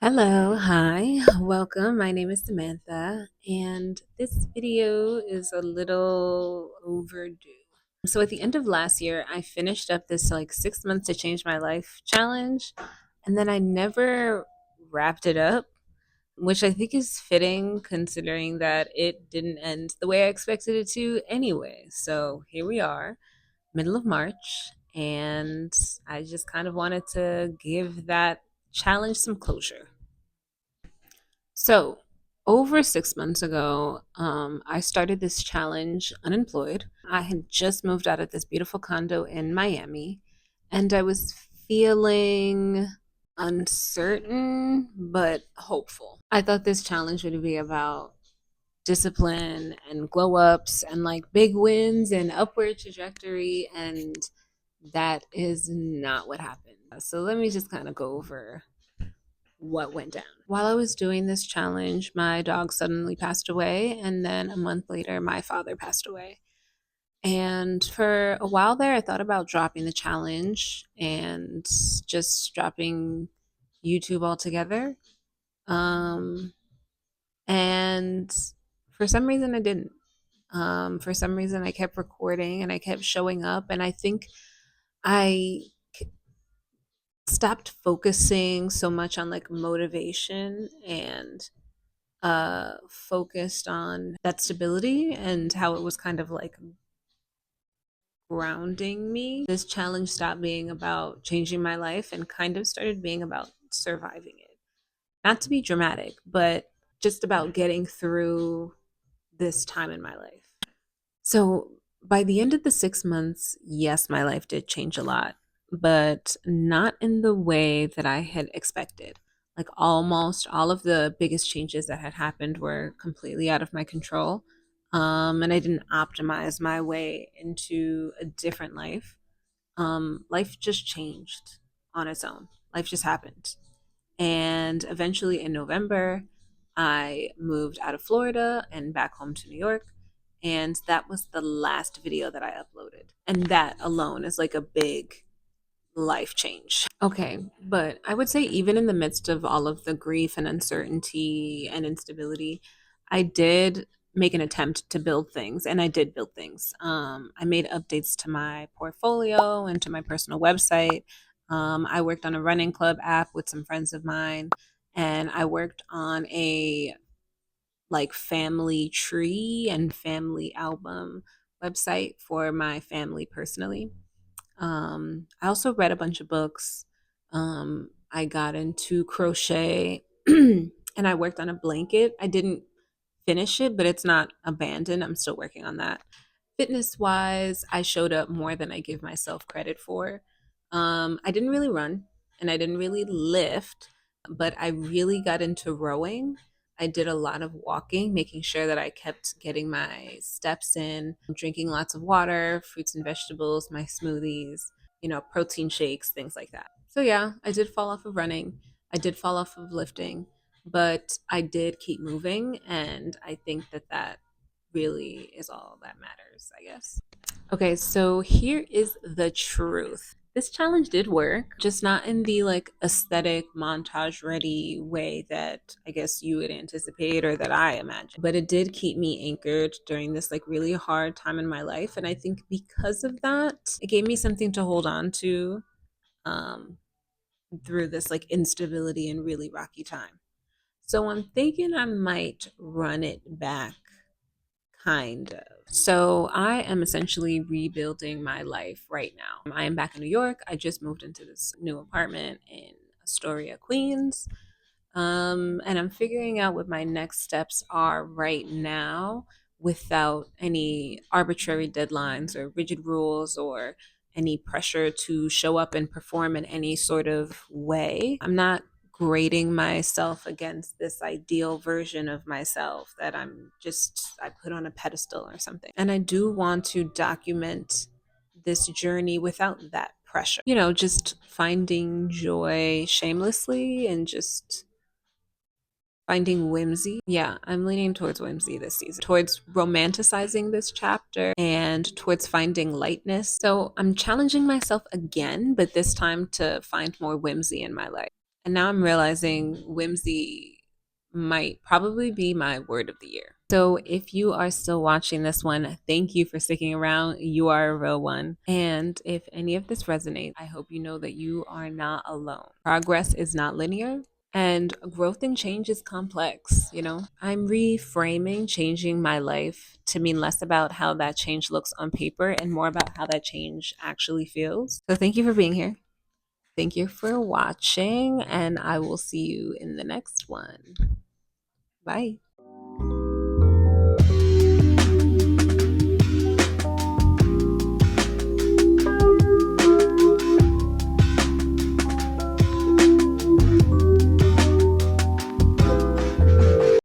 Hello, hi, welcome. My name is Samantha, and this video is a little overdue. So, at the end of last year, I finished up this 6 months to change my life challenge, and then I never wrapped it up, which I think is fitting considering that it didn't end the way I expected it to anyway. So, here we are, middle of March, and I just kind of wanted to give that challenge some closure. So, over 6 months ago, I started this challenge unemployed. I had just moved out of this beautiful condo in Miami, and I was feeling uncertain but hopeful. I thought this challenge would be about discipline and glow ups and big wins and upward trajectory, and that is not what happened. So, let me just kind of go over what went down. While I was doing this challenge, my dog suddenly passed away, and then a month later, my father passed away. And for a while there, I thought about dropping the challenge and just dropping YouTube altogether. Um, and for some reason, I didn't. For some reason, I kept recording and I kept showing up, and I think I stopped focusing so much on motivation and focused on that stability and how it was kind of grounding me. This challenge stopped being about changing my life and kind of started being about surviving it. Not to be dramatic, but just about getting through this time in my life. So by the end of the 6 months, yes, my life did change a lot, but not in the way that I had expected. Like almost all of the biggest changes that had happened were completely out of my control. And I didn't optimize my way into a different life. Life just changed on its own. Life just happened. And eventually in November, I moved out of Florida and back home to New York. And that was the last video that I uploaded. And that alone is like a big life change. Okay, but I would say, even in the midst of all of the grief and uncertainty and instability, I did make an attempt to build things, and I did build things. I made updates to my portfolio and to my personal website. I worked on a running club app with some friends of mine, and I worked on a family tree and family album website for my family personally. I also read a bunch of books. I got into crochet and I worked on a blanket. I didn't finish it, but it's not abandoned. I'm still working on that. Fitness wise, I showed up more than I give myself credit for. I didn't really run and I didn't really lift, but I really got into rowing. I did a lot of walking, making sure that I kept getting my steps in, drinking lots of water, fruits and vegetables, my smoothies, protein shakes, things like that. So, yeah, I did fall off of running. I did fall off of lifting, but I did keep moving. And I think that that really is all that matters, I guess. Okay, so here is the truth. This challenge did work, just not in the aesthetic montage ready way that I guess you would anticipate or that I imagine. But it did keep me anchored during this really hard time in my life. And I think because of that, it gave me something to hold on to um, through this instability and really rocky time. So I'm thinking I might run it back, kind of. So I am essentially rebuilding my life right now. I am back in New York. I just moved into this new apartment in Astoria, Queens. And I'm figuring out what my next steps are right now without any arbitrary deadlines or rigid rules or any pressure to show up and perform in any sort of way. I'm not grading myself against this ideal version of myself that I put on a pedestal or something. And I do want to document this journey without that pressure. Just finding joy shamelessly and just finding whimsy. Yeah, I'm leaning towards whimsy this season, towards romanticizing this chapter and towards finding lightness. So I'm challenging myself again, but this time to find more whimsy in my life. And now I'm realizing whimsy might probably be my word of the year. So if you are still watching this one, thank you for sticking around. You are a real one. And if any of this resonates, I hope you know that you are not alone. Progress is not linear. And growth and change is complex, you know? I'm reframing changing my life to mean less about how that change looks on paper and more about how that change actually feels. So thank you for being here. Thank you for watching, and I will see you in the next one. Bye.